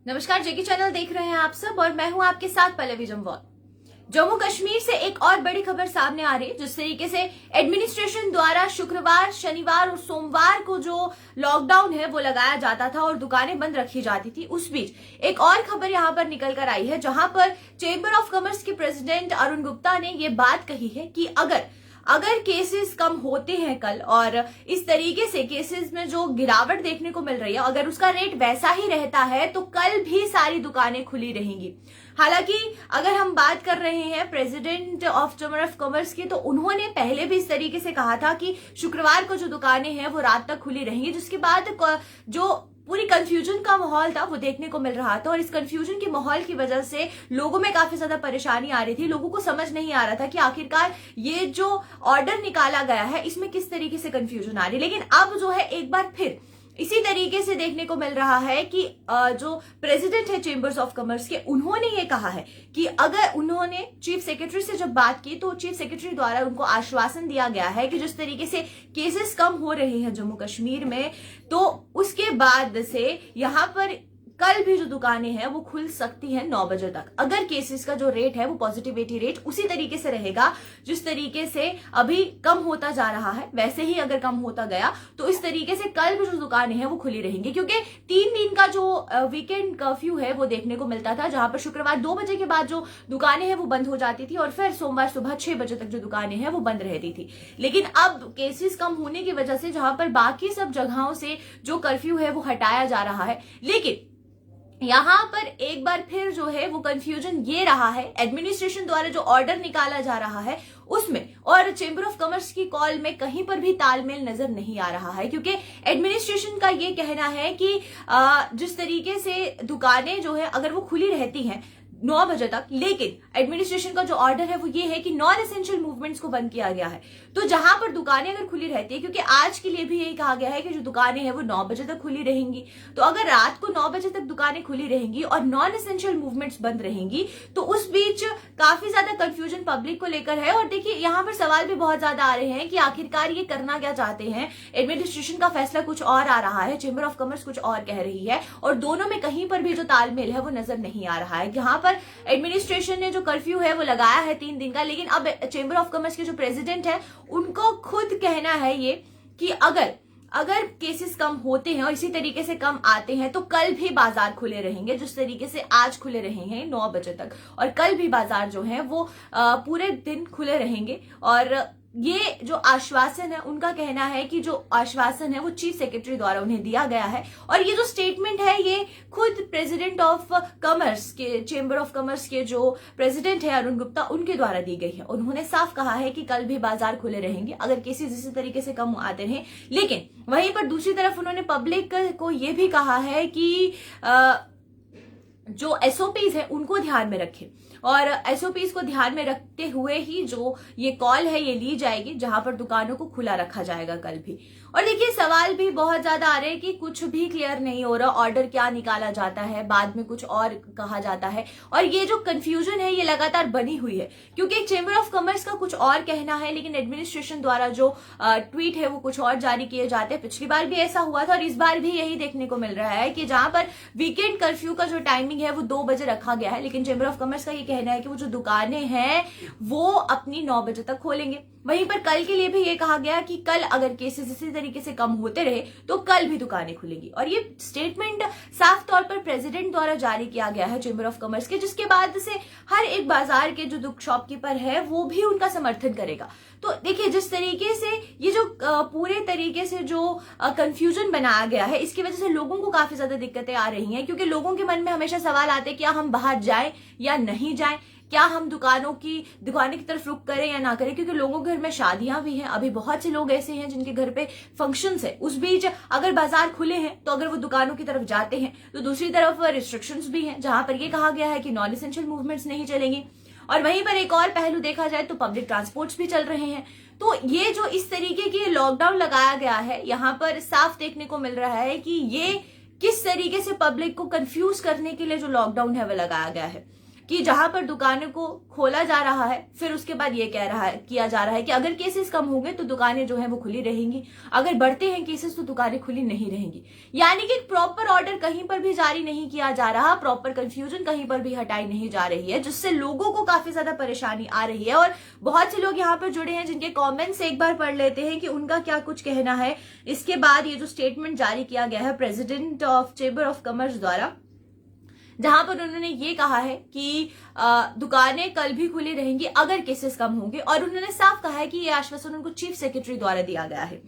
नमस्कार, जेके चैनल देख रहे हैं आप सब और मैं हूं आपके साथ पल्लवी जम्वाल। जम्मू कश्मीर से एक और बड़ी खबर सामने आ रही है। जिस तरीके से एडमिनिस्ट्रेशन द्वारा शुक्रवार, शनिवार और सोमवार को जो लॉकडाउन है वो लगाया जाता था और दुकानें बंद रखी जाती थी, उस बीच एक और खबर यहां पर निकल कर आई है, जहां पर चेंबर ऑफ कॉमर्स के प्रेसिडेंट अरुण गुप्ता ने ये बात कही है कि अगर केसेस कम होते हैं कल और इस तरीके से केसेस में जो गिरावट देखने को मिल रही है, अगर उसका रेट वैसा ही रहता है तो कल भी सारी दुकानें खुली रहेंगी। हालांकि अगर हम बात कर रहे हैं president of chamber of commerce की, तो उन्होंने पहले भी इस तरीके से कहा था कि शुक्रवार को जो दुकानें हैं वो रात तक खुली रहेंगी, जिसके बाद जो पूरी कंफ्यूजन का माहौल था वो देखने को मिल रहा था और इस कंफ्यूजन के माहौल की वजह से लोगों में काफी ज्यादा परेशानी आ रही थी। लोगों को समझ नहीं आ रहा था कि आखिरकार ये जो ऑर्डर निकाला गया है इसमें किस तरीके से कंफ्यूजन आ रही है। लेकिन अब जो है एक बार फिर इसी तरीके से देखने को मिल रहा है कि जो प्रेसिडेंट है चेंबर्स ऑफ कॉमर्स के, उन्होंने ये कहा है कि अगर उन्होंने चीफ सेक्रेटरी से जब बात की तो चीफ सेक्रेटरी द्वारा उनको आश्वासन दिया गया है कि जिस तरीके से केसेस कम हो रहे हैं जम्मू कश्मीर में, तो उसके बाद से यहां पर कल भी जो दुकानें हैं वो खुल सकती हैं 9 बजे तक। अगर केसेस का जो रेट है वो पॉजिटिविटी रेट उसी तरीके से रहेगा जिस तरीके से अभी कम होता जा रहा है, वैसे ही अगर कम होता गया तो इस तरीके से कल भी जो दुकानें हैं वो खुली रहेंगी। क्योंकि 3 दिन का जो वीकेंड कर्फ्यू है वो देखने को मिलता था, जहां पर शुक्रवार 2 बजे के बाद जो दुकानें हैं वो बंद हो जाती थी और फिर सोमवार सुबह 6 बजे तक जो दुकानें हैं वो बंद रहती थी। लेकिन अब केसेस कम होने की वजह से जहां पर बाकी सब जगहों से जो कर्फ्यू है वो हटाया जा रहा है, लेकिन यहां पर एक बार फिर जो है वो कंफ्यूजन ये रहा है, एडमिनिस्ट्रेशन द्वारा जो ऑर्डर निकाला जा रहा है उसमें और चेंबर ऑफ कॉमर्स की कॉल में कहीं पर भी तालमेल नजर नहीं आ रहा है। क्योंकि एडमिनिस्ट्रेशन का ये कहना है कि जिस तरीके से दुकानें जो है अगर वो खुली रहती हैं 9 बजे तक, लेकिन एडमिनिस्ट्रेशन का जो ऑर्डर है वो ये है कि नॉन एसेंशियल मूवमेंट्स को बंद किया गया है। तो जहां पर दुकानें अगर खुली रहती है, क्योंकि आज के लिए भी यही कहा गया है कि जो दुकानें हैं वो 9 बजे तक खुली रहेंगी, तो अगर रात को 9 बजे तक दुकानें खुली रहेंगी और नॉन एसेंशियल मूवमेंट्स बंद रहेंगी तो उस बीच काफी ज्यादा कंफ्यूजन पब्लिक को लेकर है। और देखिए यहाँ पर सवाल भी बहुत ज्यादा आ रहे हैं कि आखिरकार ये करना क्या चाहते हैं। एडमिनिस्ट्रेशन का फैसला कुछ और आ रहा है, चेंबर ऑफ कॉमर्स कुछ और कह रही है और दोनों में कहीं पर भी जो तालमेल है वो नजर नहीं आ रहा है। यहाँ पर एडमिनिस्ट्रेशन ने जो कर्फ्यू है वो लगाया है 3 दिन का, लेकिन अब चेंबर ऑफ कॉमर्स के जो प्रेसिडेंट है उनको खुद कहना है ये कि अगर केसेस कम होते हैं और इसी तरीके से कम आते हैं तो कल भी बाजार खुले रहेंगे, जिस तरीके से आज खुले रहे हैं 9 बजे तक, और कल भी बाजार जो है वो पूरे दिन खुले रहेंगे। और ये जो आश्वासन है, उनका कहना है कि जो आश्वासन है वो चीफ सेक्रेटरी द्वारा उन्हें दिया गया है और ये जो स्टेटमेंट है ये खुद प्रेसिडेंट ऑफ कॉमर्स के, चेंबर ऑफ कॉमर्स के जो प्रेसिडेंट है अरुण गुप्ता, उनके द्वारा दी गई है। उन्होंने साफ कहा है कि कल भी बाजार खुले रहेंगे अगर केसेस इसी तरीके से कम आते रहे। लेकिन वहीं पर दूसरी तरफ उन्होंने पब्लिक को ये भी कहा है कि जो एसओपीज है उनको ध्यान में रखें और एसओपीज को ध्यान में रखते हुए ही जो ये कॉल है ये ली जाएगी, जहां पर दुकानों को खुला रखा जाएगा कल भी। और देखिए सवाल भी बहुत ज्यादा आ रहे हैं कि कुछ भी क्लियर नहीं हो रहा, ऑर्डर क्या निकाला जाता है, बाद में कुछ और कहा जाता है और ये जो कंफ्यूजन है ये लगातार बनी हुई है। क्योंकि चेंबर ऑफ कॉमर्स का कुछ और कहना है लेकिन एडमिनिस्ट्रेशन द्वारा जो ट्वीट है वो कुछ और जारी किए जाते हैं। पिछली बार भी ऐसा हुआ था और इस बार भी यही देखने को मिल रहा है कि जहां पर वीकेंड कर्फ्यू का जो टाइमिंग है वो 2 बजे रखा गया है, लेकिन चेंबर ऑफ कॉमर्स का ये कहना है कि वो जो दुकानें हैं वो अपनी 9 बजे तक खोलेंगे। वहीं पर कल के लिए भी ये कहा गया कि कल अगर केसेस इसी तरीके से कम होते रहे तो कल भी दुकानें खुलेंगी। और ये स्टेटमेंट साफ तौर पर प्रेसिडेंट द्वारा जारी किया गया है चेंबर ऑफ कॉमर्स के, जिसके बाद से हर एक बाजार के जो शॉपकीपर है वो भी उनका समर्थन करेगा। तो देखिए जिस तरीके से ये जो पूरे तरीके से जो कंफ्यूजन बनाया गया है, इसकी वजह से लोगों को काफी ज्यादा दिक्कतें आ रही हैं। क्योंकि लोगों के मन में हमेशा सवाल आते हैं क्या हम बाहर जाएं या नहीं जाएं, क्या हम दुकानों की तरफ रुख करें या ना करें, क्योंकि लोगों के घर में शादियां भी हैं। अभी बहुत से लोग ऐसे हैं जिनके घर पे फंक्शंस है, उस बीच अगर बाजार खुले हैं तो अगर वो दुकानों की तरफ जाते हैं तो दूसरी तरफ रिस्ट्रिक्शंस भी हैं, जहां पर ये कहा गया है कि नॉन एसेंशियल मूवमेंट्स नहीं चलेंगी। और वहीं पर एक और पहलू देखा जाए तो पब्लिक ट्रांसपोर्ट्स भी चल रहे हैं। तो ये जो इस तरीके की लॉकडाउन लगाया गया है, यहाँ पर साफ देखने को मिल रहा है कि ये किस तरीके से पब्लिक को कंफ्यूज करने के लिए जो लॉकडाउन है वो लगाया गया है। कि जहां पर दुकानों को खोला जा रहा है, फिर उसके बाद ये किया जा रहा है कि अगर केसेस कम होंगे तो दुकानें जो है वो खुली रहेंगी, अगर बढ़ते हैं केसेस तो दुकानें खुली नहीं रहेंगी। यानी कि प्रॉपर ऑर्डर कहीं पर भी जारी नहीं किया जा रहा, प्रॉपर कंफ्यूजन कहीं पर भी हटाई नहीं जा रही है, जिससे लोगों को काफी ज्यादा परेशानी आ रही है। और बहुत से लोग यहाँ पर जुड़े हैं जिनके कॉमेंट्स एक बार पढ़ लेते हैं कि उनका क्या कुछ कहना है इसके बाद ये जो स्टेटमेंट जारी किया गया है president of chamber of commerce द्वारा, जहां पर उन्होंने ये कहा है कि दुकानें कल भी खुली रहेंगी अगर केसेस कम होंगे, और उन्होंने साफ कहा है कि ये आश्वासन उनको चीफ सेक्रेटरी द्वारा दिया गया है।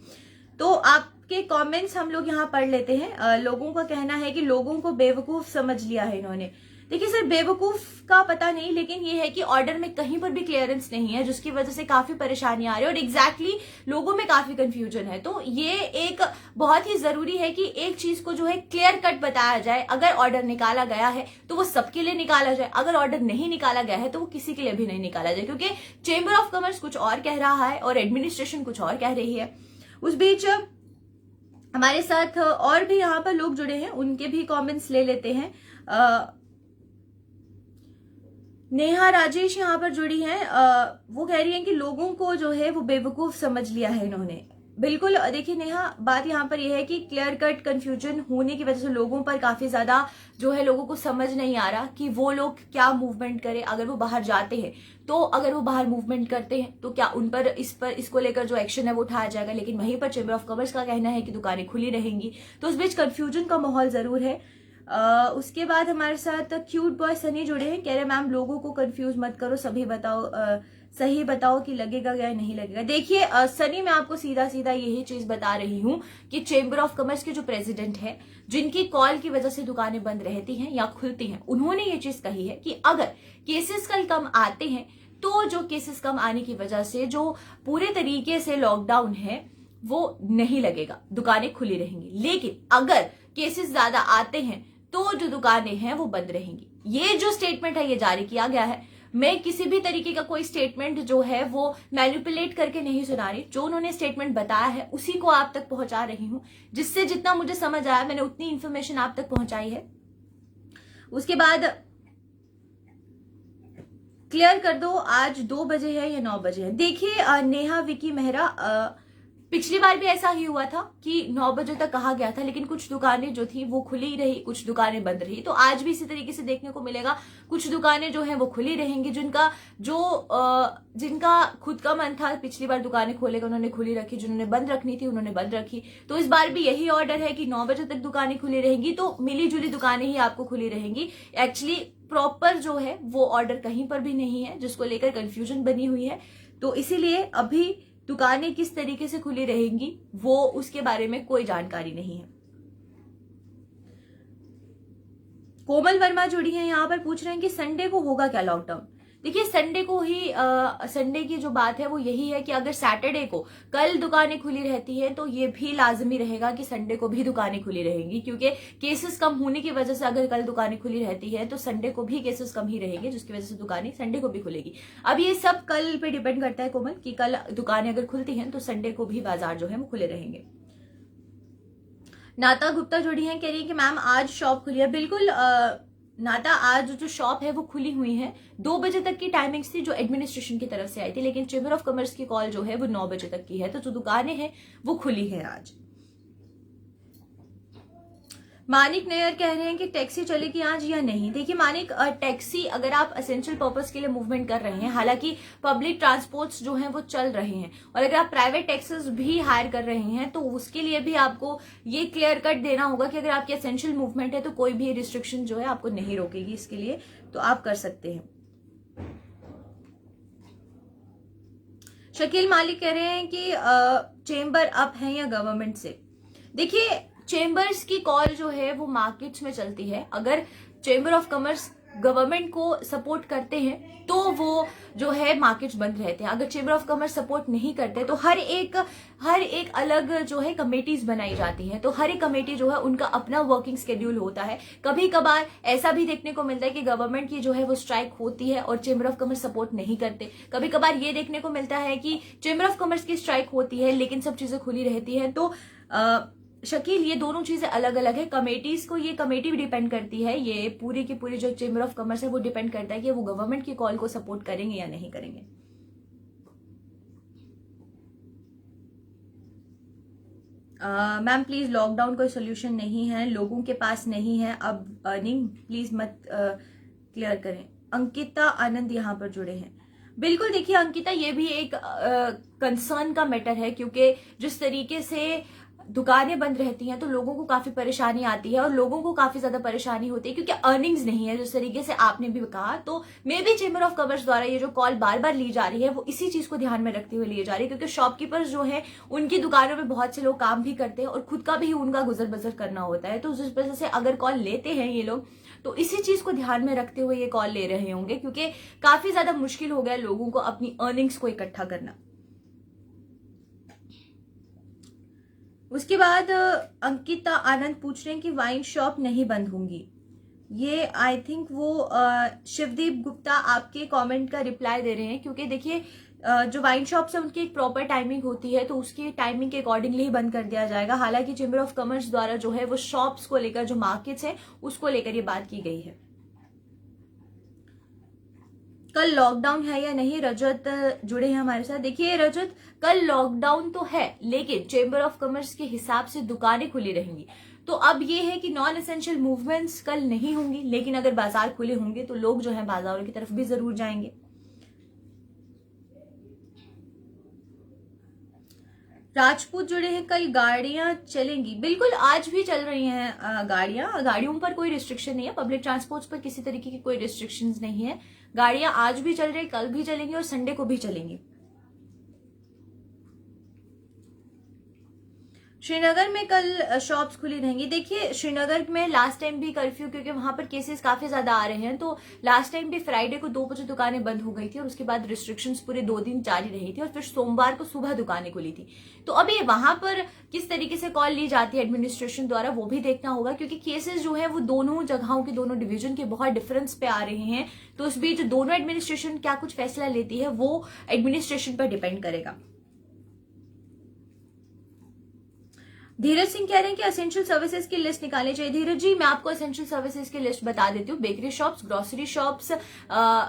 तो आपके कमेंट्स हम लोग यहाँ पढ़ लेते हैं। लोगों का कहना है कि लोगों को बेवकूफ समझ लिया है इन्होंने। देखिए सर, बेवकूफ का पता नहीं, लेकिन ये है कि ऑर्डर में कहीं पर भी क्लियरेंस नहीं है, जिसकी वजह से काफी परेशानी आ रही है और एग्जैक्टली लोगों में काफी कंफ्यूजन है। तो ये एक बहुत ही जरूरी है कि एक चीज को जो है क्लियर कट बताया जाए। अगर ऑर्डर निकाला गया है तो वो सबके लिए निकाला जाए, अगर ऑर्डर नहीं निकाला गया है तो वो किसी के लिए भी नहीं निकाला जाए, क्योंकि चेंबर ऑफ कॉमर्स कुछ और कह रहा है और एडमिनिस्ट्रेशन कुछ और कह रही है। उस बीच हमारे साथ और भी यहाँ पर लोग जुड़े हैं, उनके भी कमेंट्स ले लेते हैं। नेहा राजेश यहाँ पर जुड़ी हैं, वो कह रही हैं कि लोगों को जो है वो बेवकूफ समझ लिया है इन्होंने। बिल्कुल, देखिए नेहा, बात यहाँ पर यह है कि क्लियर कट कंफ्यूजन होने की वजह से लोगों पर काफी ज्यादा जो है लोगों को समझ नहीं आ रहा कि वो लोग क्या मूवमेंट करें। अगर वो बाहर जाते हैं तो अगर वो बाहर मूवमेंट करते हैं तो क्या उन पर इसको लेकर जो एक्शन है वो उठाया जाएगा, लेकिन वहीं पर चेंबर ऑफ कॉमर्स का कहना है कि दुकानें खुली रहेंगी। तो उस बीच कंफ्यूजन का माहौल जरूर है। उसके बाद हमारे साथ क्यूट बॉय सनी जुड़े हैं, कह रहे मैम लोगों को कंफ्यूज मत करो, सही बताओ कि लगेगा या नहीं लगेगा। देखिए सनी, मैं आपको सीधा सीधा यही चीज बता रही हूं कि चेंबर ऑफ कॉमर्स के जो प्रेसिडेंट है, जिनकी कॉल की वजह से दुकानें बंद रहती हैं या खुलती हैं, उन्होंने ये चीज कही है कि अगर केसेस कल कम आते हैं तो जो केसेस कम आने की वजह से जो पूरे तरीके से लॉकडाउन है वो नहीं लगेगा, दुकानें खुली रहेंगी। लेकिन अगर केसेस ज्यादा आते हैं तो जो दुकानें हैं वो बंद रहेंगी। ये जो स्टेटमेंट है ये जारी किया गया है। मैं किसी भी तरीके का कोई स्टेटमेंट जो है वो मैनिपुलेट करके नहीं सुना रही, जो उन्होंने स्टेटमेंट बताया है उसी को आप तक पहुंचा रही हूं, जिससे जितना मुझे समझ आया मैंने उतनी इंफॉर्मेशन आप तक पहुंचाई है। उसके बाद क्लियर कर दो आज 2 बजे है या 9 बजे है। देखिए नेहा विकी मेहरा, पिछली बार भी ऐसा ही हुआ था कि 9 बजे तक कहा गया था, लेकिन कुछ दुकानें जो थी वो खुली रही, कुछ दुकानें बंद रही। तो आज भी इसी तरीके से देखने को मिलेगा, कुछ दुकानें जो हैं वो खुली रहेंगी। जिनका खुद का मन था पिछली बार दुकानें खोलेगा उन्होंने खुली रखी, जिन्होंने बंद रखनी थी उन्होंने बंद रखी। तो इस बार भी यही ऑर्डर है कि 9 बजे तक दुकानें खुली रहेंगी, तो मिली जुली दुकानें ही आपको खुली रहेंगी। एक्चुअली प्रॉपर जो है वो ऑर्डर कहीं पर भी नहीं है, जिसको लेकर कंफ्यूजन बनी हुई है। तो इसीलिए अभी दुकानें किस तरीके से खुली रहेंगी वो उसके बारे में कोई जानकारी नहीं है। कोमल वर्मा जुड़ी है यहाँ पर, पूछ रहे हैं कि संडे को होगा क्या लॉकडाउन। देखिए संडे को ही संडे की जो बात है वो यही है कि अगर सैटरडे को कल दुकानें खुली रहती है तो ये भी लाजमी रहेगा कि संडे को भी दुकानें खुली रहेंगी, क्योंकि केसेस कम होने की वजह से अगर कल दुकानें खुली रहती है तो संडे को भी केसेस कम ही रहेंगे, जिसकी वजह से दुकानें संडे को भी खुलेगी। अब ये सब कल पे डिपेंड करता है कोमल, कि कल दुकानें अगर खुलती हैं तो संडे को भी बाजार जो है वो खुले रहेंगे। नाता गुप्ता जुड़ी है, कह रही है कि मैम आज शॉप खुली है। बिल्कुल नाता, आज जो शॉप है वो खुली हुई है। 2 बजे तक की टाइमिंग्स थी जो एडमिनिस्ट्रेशन की तरफ से आई थी, लेकिन चेंबर ऑफ कॉमर्स की कॉल जो है वो 9 बजे तक की है। तो जो दुकानें हैं वो खुली है आज। मानिक नैयर कह रहे हैं कि टैक्सी चलेगी आज या नहीं। देखिए मानिक, टैक्सी अगर आप एसेंशियल पर्पस के लिए मूवमेंट कर रहे हैं, हालांकि पब्लिक ट्रांसपोर्ट्स जो हैं वो चल रहे हैं, और अगर आप प्राइवेट टैक्सीज भी हायर कर रहे हैं तो उसके लिए भी आपको ये क्लियर कट देना होगा कि अगर आपकी एसेंशियल मूवमेंट है तो कोई भी रिस्ट्रिक्शन जो है आपको नहीं रोकेगी इसके लिए, तो आप कर सकते हैं। शकील मालिक कह रहे हैं कि चेंबर अप है या गवर्नमेंट से। देखिए चेंबर्स की कॉल जो है वो मार्केट्स में चलती है। अगर चेंबर ऑफ कॉमर्स गवर्नमेंट को सपोर्ट करते हैं तो वो जो है मार्केट्स बंद रहते हैं। अगर चेंबर ऑफ कॉमर्स सपोर्ट नहीं करते तो हर एक अलग जो है कमेटीज बनाई जाती हैं। तो हर एक कमेटी जो है उनका अपना वर्किंग शेड्यूल होता है। कभी कभार ऐसा भी देखने को मिलता है कि गवर्नमेंट की जो है वो स्ट्राइक होती है और चेंबर ऑफ कॉमर्स सपोर्ट नहीं करते। कभी कभार ये देखने को मिलता है कि चेंबर ऑफ कॉमर्स की स्ट्राइक होती है लेकिन सब चीजें खुली रहती है। तो शकील ये दोनों चीजें अलग अलग है। कमेटीज को, ये कमेटी भी डिपेंड करती है, ये पूरी की पूरी जो चेंबर ऑफ कॉमर्स है वो डिपेंड करता है कि वो गवर्नमेंट की कॉल को सपोर्ट करेंगे या नहीं करेंगे। मैम प्लीज, लॉकडाउन कोई सोल्यूशन नहीं है, लोगों के पास नहीं है अब अर्निंग, प्लीज मत क्लियर करें। अंकिता आनंद यहाँ पर जुड़े हैं। बिल्कुल, देखिए अंकिता, ये भी एक कंसर्न का मैटर है, क्योंकि जिस तरीके से दुकानें बंद रहती हैं तो लोगों को काफी परेशानी आती है और लोगों को काफी ज्यादा परेशानी होती है क्योंकि अर्निंग्स नहीं है, जिस तरीके से आपने भी कहा। तो may be chamber of commerce द्वारा ये जो कॉल बार बार ली जा रही है वो इसी चीज को ध्यान में रखते हुए ली जा रही है, क्योंकि शॉपकीपर्स जो है उनकी दुकानों में बहुत से लोग काम भी करते हैं और खुद का भी उनका गुजर बसर करना होता है। तो जिस वजह से अगर कॉल लेते हैं ये लोग तो इसी चीज को ध्यान में रखते हुए ये कॉल ले रहे होंगे, क्योंकि काफी ज्यादा मुश्किल हो गया लोगों को अपनी अर्निंग्स को इकट्ठा करना। उसके बाद अंकिता आनंद पूछ रहे हैं कि वाइन शॉप नहीं बंद होंगी। ये आई थिंक वो शिवदीप गुप्ता आपके कमेंट का रिप्लाई दे रहे हैं, क्योंकि देखिए जो वाइन शॉप्स है उनकी एक प्रॉपर टाइमिंग होती है, तो उसकी टाइमिंग के अकॉर्डिंगली ही बंद कर दिया जाएगा। हालांकि चेंबर ऑफ कॉमर्स द्वारा जो है वो शॉप्स को लेकर, जो मार्केट्स है उसको लेकर ये बात की गई है। कल लॉकडाउन है या नहीं, रजत जुड़े हैं हमारे साथ। देखिए रजत, कल लॉकडाउन तो है लेकिन चेंबर ऑफ कॉमर्स के हिसाब से दुकानें खुली रहेंगी। तो अब ये है कि नॉन एसेंशियल मूवमेंट्स कल नहीं होंगी, लेकिन अगर बाजार खुले होंगे तो लोग जो है बाजारों की तरफ भी जरूर जाएंगे। राजपूत जुड़े हैं, कल गाड़ियां चलेंगी। बिल्कुल, आज भी चल रही हैं गाड़ियों पर कोई रिस्ट्रिक्शन नहीं है, पब्लिक ट्रांसपोर्ट पर किसी तरीके की कोई रिस्ट्रिक्शंस नहीं है। गाड़ियां आज भी चल रही, कल भी चलेंगी और संडे को भी चलेंगी। श्रीनगर में कल शॉप्स खुली रहेंगी। देखिए श्रीनगर में लास्ट टाइम भी कर्फ्यू, क्योंकि वहां पर केसेस काफी ज्यादा आ रहे हैं, तो लास्ट टाइम भी फ्राइडे को 2 बजे दुकानें बंद हो गई थी और उसके बाद रिस्ट्रिक्शंस पूरे 2 दिन जारी रही थी और फिर सोमवार को सुबह दुकानें खुली थी। तो अभी वहां पर किस तरीके से कॉल ली जाती है एडमिनिस्ट्रेशन द्वारा वो भी देखना होगा, क्योंकि केसेस जो है वो दोनों जगहों के, दोनों डिवीजन के बहुत डिफरेंस पे आ रहे हैं। तो उस बीच दोनों एडमिनिस्ट्रेशन क्या कुछ फैसला लेती है वो एडमिनिस्ट्रेशन पर डिपेंड करेगा। धीरज सिंह कह रहे हैं कि एसेंशियल सर्विसेज की लिस्ट निकालनी चाहिए। धीरज जी, मैं आपको एसेंशियल सर्विसेज की लिस्ट बता देती हूँ। बेकरी शॉप्स, ग्रोसरी शॉप्स,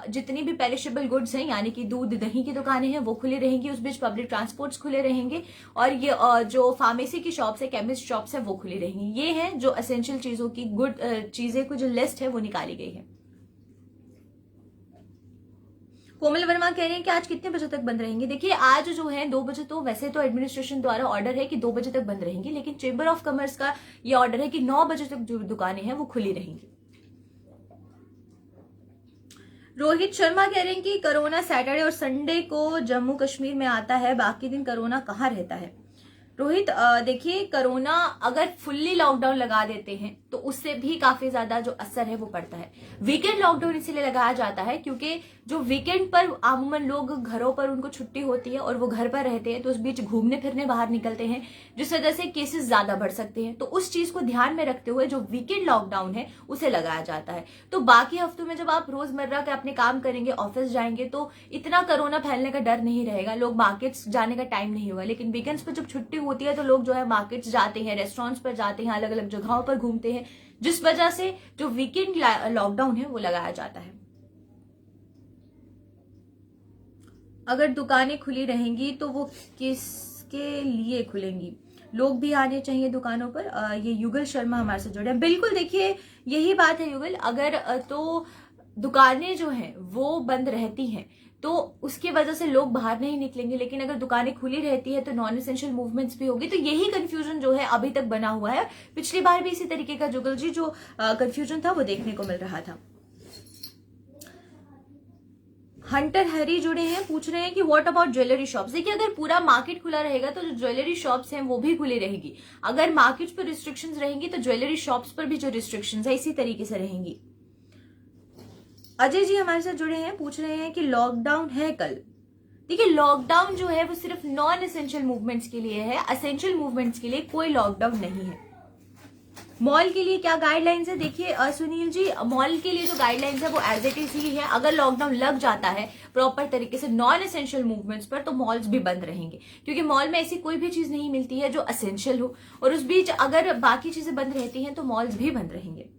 जितनी भी पेरिशेबल गुड्स हैं यानी कि दूध दही की दुकानें हैं वो खुली रहेंगी। उस बीच पब्लिक ट्रांसपोर्ट्स खुले रहेंगे और ये जो फार्मेसी की शॉप्स है, केमिस्ट शॉप्स है वो खुली रहेंगी। ये है जो एसेंशियल चीजों की, गुड चीजें की जो लिस्ट है वो निकाली गई है। कोमल वर्मा कह रहे हैं कि आज कितने बजे तक बंद रहेंगे। देखिए आज जो है 2 बजे, तो वैसे तो एडमिनिस्ट्रेशन द्वारा ऑर्डर है कि 2 बजे तक बंद रहेंगी, लेकिन चेंबर ऑफ कॉमर्स का ये ऑर्डर है कि 9 बजे तक जो दुकानें हैं वो खुली रहेंगी। रोहित शर्मा कह रहे हैं कि कोरोना सैटरडे और संडे को जम्मू कश्मीर में आता है, बाकी दिन कोरोना कहाँ रहता है। रोहित, देखिए कोरोना अगर फुल्ली लॉकडाउन लगा देते हैं तो उससे भी काफी ज्यादा जो असर है वो पड़ता है। वीकेंड लॉकडाउन इसीलिए लगाया जाता है क्योंकि जो वीकेंड पर अमूमन लोग घरों पर, उनको छुट्टी होती है और वो घर पर रहते हैं, तो उस बीच घूमने फिरने बाहर निकलते हैं, जिस वजह से केसेस ज्यादा बढ़ सकते हैं। तो उस चीज को ध्यान में रखते हुए जो वीकेंड लॉकडाउन है उसे लगाया जाता है। तो बाकी हफ्तों में जब आप रोजमर्रा के अपने काम करेंगे, ऑफिस जाएंगे, तो इतना कोरोना फैलने का डर नहीं रहेगा, लोग मार्केट्स जाने का टाइम नहीं होगा। लेकिन वीकेंड्स पर जब छुट्टी होती है तो लोग जो है मार्केट्स जाते हैं, रेस्टोरेंट्स पर जाते हैं, अलग अलग जगहों पर घूमते हैं, जिस वजह से जो वीकेंड लॉकडाउन है वो लगाया जाता है। अगर दुकानें खुली रहेंगी तो वो किसके लिए खुलेंगी, लोग भी आने चाहिए दुकानों पर। ये युगल शर्मा हमारे से जुड़े हैं। बिल्कुल, देखिए यही बात है युगल, अगर तो दुकानें जो हैं वो बंद रहती हैं तो उसकी वजह से लोग बाहर नहीं निकलेंगे, लेकिन अगर दुकानें खुली रहती है तो नॉन एसेंशियल मूवमेंट्स भी होगी। तो यही कंफ्यूजन जो है अभी तक बना हुआ है। पिछली बार भी इसी तरीके का जुगल जी जो कंफ्यूजन था वो देखने को मिल रहा था। हंटर हरी जुड़े हैं, पूछ रहे हैं कि व्हाट अबाउट ज्वेलरी शॉप्स। देखिए अगर पूरा मार्केट खुला रहेगा तो जो ज्वेलरी शॉप्स हैं वो भी खुली रहेगी। अगर मार्केट्स पर रिस्ट्रिक्शंस रहेंगी तो ज्वेलरी शॉप्स पर भी जो रिस्ट्रिक्शंस है इसी तरीके से रहेंगी। अजय जी हमारे साथ जुड़े हैं, पूछ रहे हैं कि लॉकडाउन है कल। देखिए लॉकडाउन जो है वो सिर्फ नॉन एसेंशियल मूवमेंट्स के लिए है, एसेंशियल मूवमेंट्स के लिए कोई लॉकडाउन नहीं है। मॉल के लिए क्या गाइडलाइंस है, देखिए सुनील जी, मॉल के लिए जो गाइडलाइंस है वो एज इट इज ही है। अगर लॉकडाउन लग जाता है प्रॉपर तरीके से नॉन एसेंशियल मूवमेंट्स पर, तो मॉल्स भी बंद रहेंगे, क्योंकि मॉल में ऐसी कोई भी चीज नहीं मिलती है जो एसेंशियल हो, और उस बीच अगर बाकी चीजें बंद रहती हैं तो मॉल्स भी बंद रहेंगे।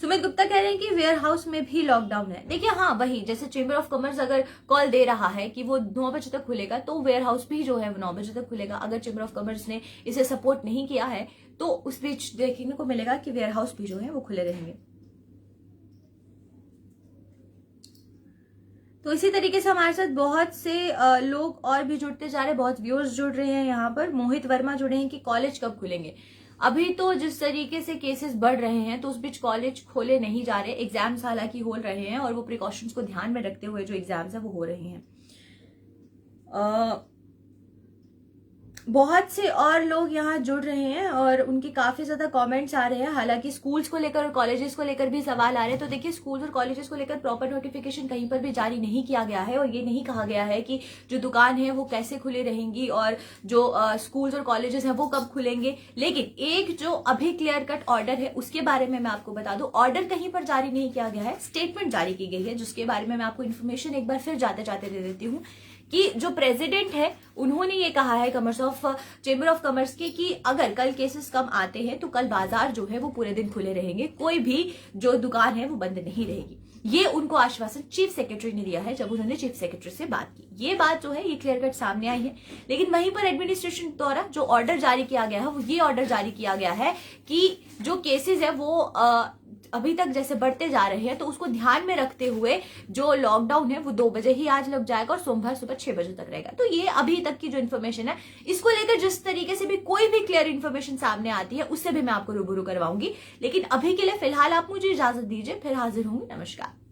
सुमित गुप्ता कह रहे हैं कि वेयर हाउस में भी लॉकडाउन है। देखिए हाँ, वही जैसे चेंबर ऑफ कॉमर्स अगर कॉल दे रहा है कि वो 9 बजे तक खुलेगा, तो वेयर हाउस भी जो है वो 9 बजे तक खुलेगा। अगर चेंबर ऑफ कॉमर्स ने इसे सपोर्ट नहीं किया है तो उस बीच देखने को मिलेगा कि वेयर हाउस भी जो है वो खुले रहेंगे। तो इसी तरीके से हमारे साथ बहुत से लोग और भी जुड़ते जा रहे हैं, बहुत व्यूअर्स जुड़ रहे हैं। यहाँ पर मोहित वर्मा जुड़े हैं कि कॉलेज कब खुलेंगे। अभी तो जिस तरीके से केसेस बढ़ रहे हैं तो उस बीच कॉलेज खोले नहीं जा रहे, एग्जाम्स हालांकि हो रहे हैं और वो प्रिकॉशंस को ध्यान में रखते हुए जो एग्जाम्स है वो हो रहे हैं। बहुत से और लोग यहाँ जुड़ रहे हैं और उनके काफी ज्यादा कमेंट्स आ रहे हैं। हालांकि स्कूल्स को लेकर और कॉलेजेस को लेकर भी सवाल आ रहे हैं। तो देखिए, स्कूल्स और कॉलेजेस को लेकर प्रॉपर नोटिफिकेशन कहीं पर भी जारी नहीं किया गया है, और ये नहीं कहा गया है कि जो दुकान है वो कैसे खुली रहेंगी और जो स्कूल्स और कॉलेजेस हैं वो कब खुलेंगे। लेकिन एक जो अभी क्लियर कट ऑर्डर है उसके बारे में मैं आपको बता दूं, ऑर्डर कहीं पर जारी नहीं किया गया है, स्टेटमेंट जारी की गई है, जिसके बारे में मैं आपको इन्फॉर्मेशन एक बार फिर जाते जाते दे देती हूँ कि जो प्रेसिडेंट है उन्होंने ये कहा है चेंबर ऑफ कॉमर्स के कि अगर कल केसेस कम आते हैं तो कल बाजार जो है वो पूरे दिन खुले रहेंगे, कोई भी जो दुकान है वो बंद नहीं रहेगी। ये उनको आश्वासन चीफ सेक्रेटरी ने दिया है जब उन्होंने चीफ सेक्रेटरी से बात की। ये बात जो है ये क्लियर कट सामने आई है। लेकिन वहीं पर एडमिनिस्ट्रेशन द्वारा जो ऑर्डर जारी किया गया है वो ये ऑर्डर जारी किया गया है कि जो केसेस है वो अभी तक जैसे बढ़ते जा रहे हैं तो उसको ध्यान में रखते हुए जो लॉकडाउन है वो 2 बजे ही आज लग जाएगा और सोमवार सुबह 6 बजे तक रहेगा। तो ये अभी तक की जो इन्फॉर्मेशन है, इसको लेकर जिस तरीके से भी कोई भी क्लियर इन्फॉर्मेशन सामने आती है उससे भी मैं आपको रूबरू करवाऊंगी। लेकिन अभी के लिए फिलहाल आप मुझे इजाजत दीजिए, फिर हाजिर होंगी। नमस्कार।